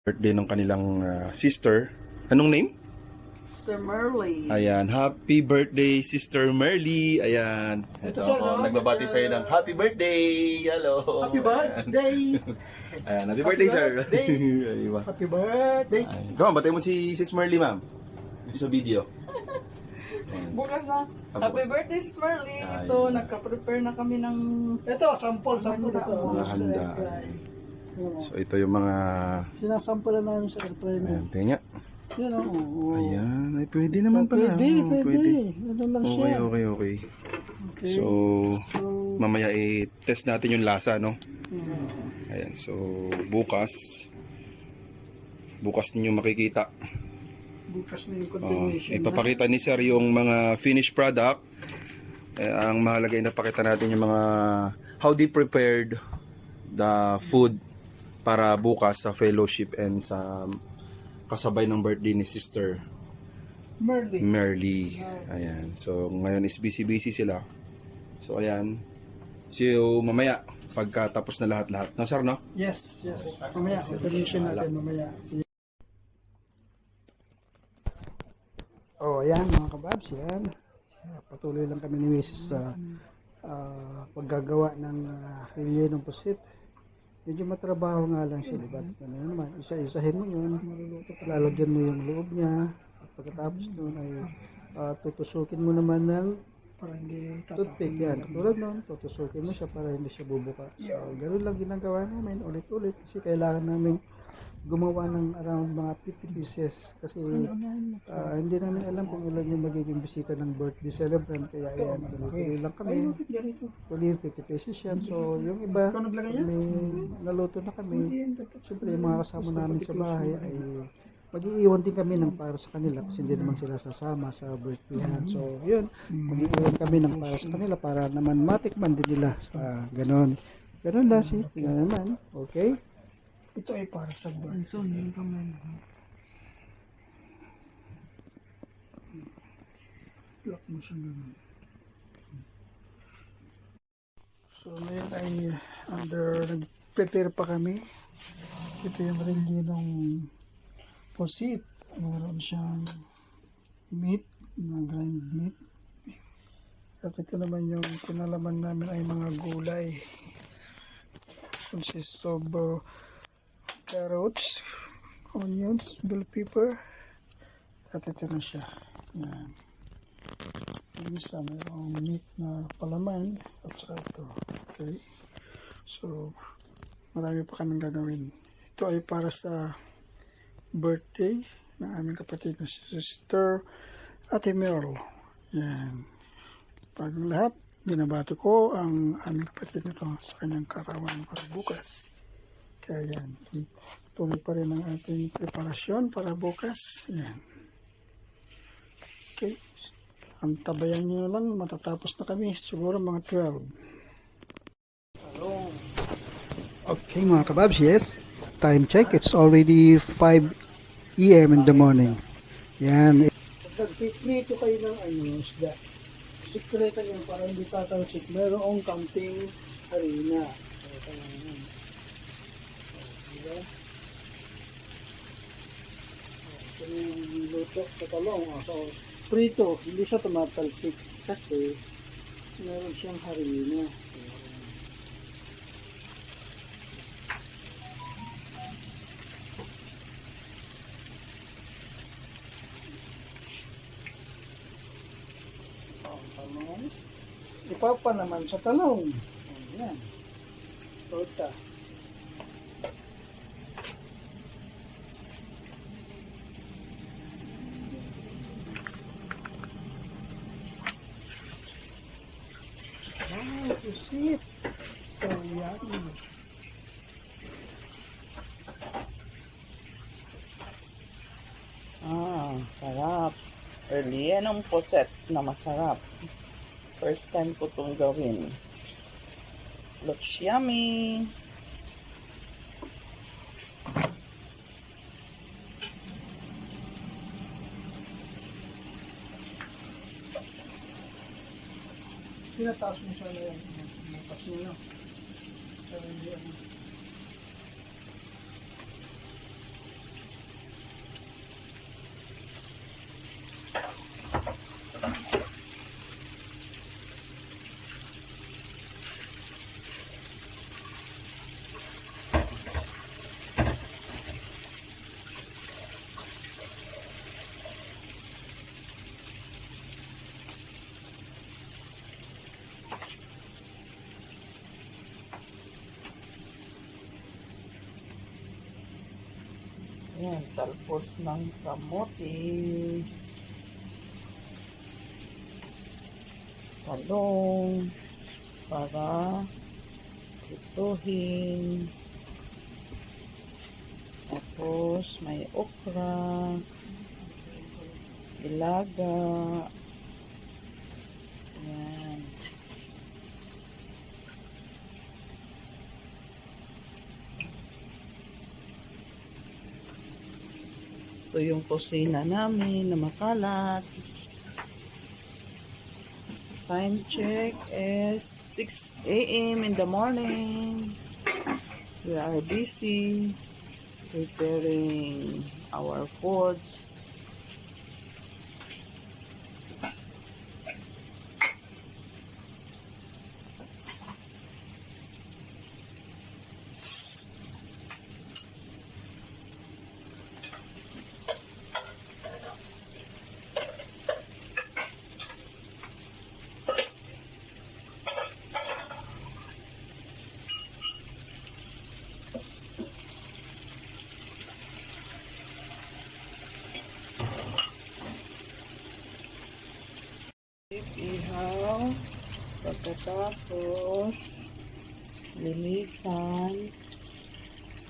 Birthday ng kanilang sister. Anong name? Sister Merly. Ayan, happy birthday Sister Merly. Ayan. Ito ako, nagbabati sa'yo ng happy birthday. Hello. Happy birthday. Ayan, happy birthday, sir. Ayun. Happy birthday. Come on, batay mo si Sis Merly, ma'am. Sa video. Bukas na. Happy birthday, Sis Merly. Ito, nagka-prepare na kami ng... Ito, sample ito. Mga handa. So, ito yung mga... Sinasample namin sa airplane. Ayan, tingnan. Yan o. Ayan, ay pwede naman pala. Pwede. Ano lang siya. Okay. So, mamaya i-test natin yung lasa, no? Ayan, so bukas ninyo makikita. Bukas na yung continuation. Ipapakita ni Sir yung mga finished product. Ang mahalaga ay napakita natin yung mga how they prepared the food para bukas sa fellowship and sa kasabay ng birthday ni Sister Merly. Ayan. So ngayon is busy sila. So ayan. See you mamaya pagkatapos na lahat-lahat. No, sir, no? Yes. Mamaya, continuation natin mamaya. Ayan mga kababs, yan. Patuloy lang kami ni Mrs. sa paggagawa ng ng pusit. Medyo matrabaho nga lang siya, diba? Ano naman, isa-isahin mo yun, lalagyan mo yung loob niya, at pagkatapos doon ay tutusukin mo naman ng toothpick yan. Tulad nun, tutusukin mo siya para hindi siya bubuka. So, ganoon lang ginagawa namin, ulit-ulit, kasi kailangan namin gumawa ng around mga 50 pieces kasi hindi namin alam kung ilan yung magiging bisita ng birthday celebrant, kaya ayan, tuloy lang kami, tuloy 50 pieces yan. So yung iba, may naluto na kami, siyempre yung mga kasama namin sa bahay ay mag-iiwan din kami ng para sa kanila kasi hindi naman sila sasama sa birthday yan. So yun, mag-iiwan kami ng para sa kanila para naman matikman din nila sa ganon lang si tingnan naman. Okay, ito ay para sa birthday. Lock mo siya naman. So ngayon ay nag-prepare pa kami. Ito yung ringinong pusit. Meron siyang meat, na grind meat. At ito naman yung kinalaman namin ay mga gulay. Consists of carrots, onions, bell pepper, at ito na siya. Yan. Yung isa, mayroong meat na palaman, at saka ito. Okay. So, marami pa kaming gagawin. Ito ay para sa birthday ng aming kapatid na Sister Ate Merle. Yan. Pag lahat, binabati ko ang aming kapatid nito sa kanyang karawan para bukas. Kaya yan, tuloy pa rin ang ating preparasyon para bukas. Yan. Okay. Ang tabayan nyo lang, matatapos na kami. Siguro mga 12. Okay mga kababs, yes. Time check, it's already 5 AM in the morning. Yan. Nagpiprito kayo ng isda. Sikreto yan para hindi tatalsik. Merong kaunting harina. Diba? Ito yung luto sa talong. So, prito, hindi siya tumatalsik kasi meron siyang harina. Ipapa naman sa talong. Ayan. Torta. Wow, pusit. So yummy. Sarap. Early yan ang puset na masarap. First time ko itong gawin. Looks yummy. Tinataas mo siya na yan. Tinataas mo na. Pero hindi Ayan, talpos ng kamote. Talong para ituhin. Tapos may okra, ilaga. Ayan. Ito yung kusina namin na makalat. Time check is 6 a.m. in the morning. We are busy preparing our foods. Ihaw, pagkatapos linisan.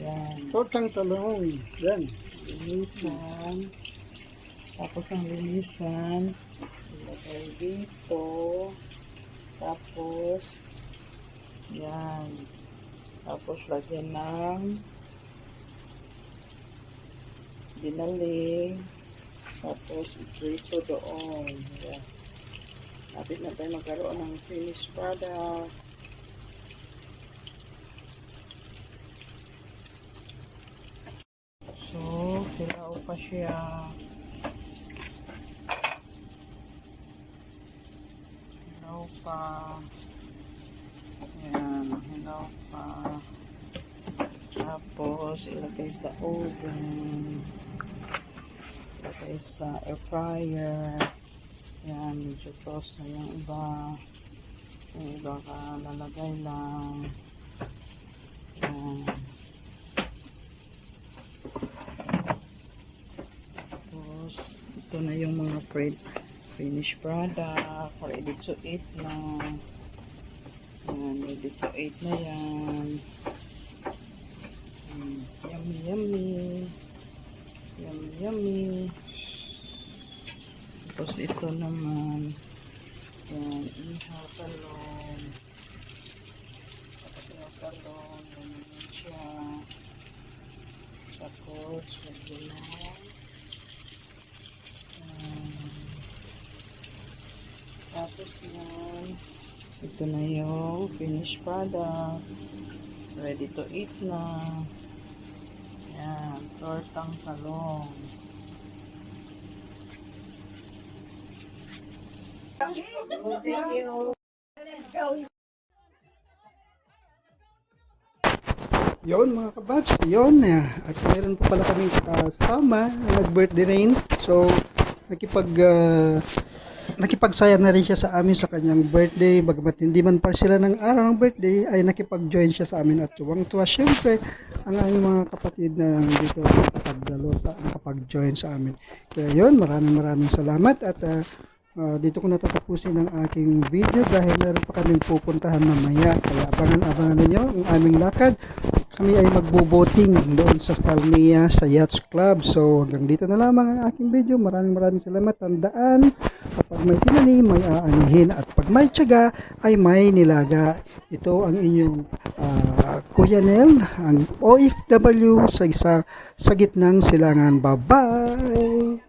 Yan, Tortang talong. Yan. linisan. Tapos ang linisan, ilagay dito. Tapos, yan. Tapos lagyan ng dinaling. Tapos ito doon. Yan. Lapit na tayo magkaroon ng finished product. So, hilaw pa siya. Hilaw pa. Ayan, hilaw pa. Tapos, ilagay sa oven. Ilagay sa air fryer. Yan, medyo toast na yung iba. Yung iba ka lalagay lang. Yan. Tapos, ito na yung mga finished product. Ready to eat na. Yan, ready to eat na yan. Yummy, yummy. Yummy, yummy. Tapos ito naman, yan, ihaw talong. Ihaw talong, ganyan siya. Tapos, lagyan lang. Tapos yan, ito na yung finished product. Ready to eat na. Yan, tortang talong. Yun mga kabats, yun. At mayroon po pala kami kasama na nag-birthday rin. So, nakipagsaya na rin siya sa amin sa kanyang birthday. Bagamat hindi man pa sila ng araw ng birthday, ay nakipag-join siya sa amin at tuwang-tuwa. Siyempre, ang aming mga kapatid na dito nakapag-join sa amin. Kaya yun, maraming salamat at dito ko natatapusin ang aking video dahil meron pa kaming pupuntahan mamaya. Kaya abangan ninyo ang aming lakad. Kami ay magbo-boating doon sa Salmia sa Yachts Club. So hanggang dito na lamang ang aking video. Maraming salamat. Tandaan, kapag may tinanim, may aanihin. At pag may tiyaga, ay may nilaga. Ito ang inyong Kuya Nel, ang OFW sa gitnang silangan. Bye-bye!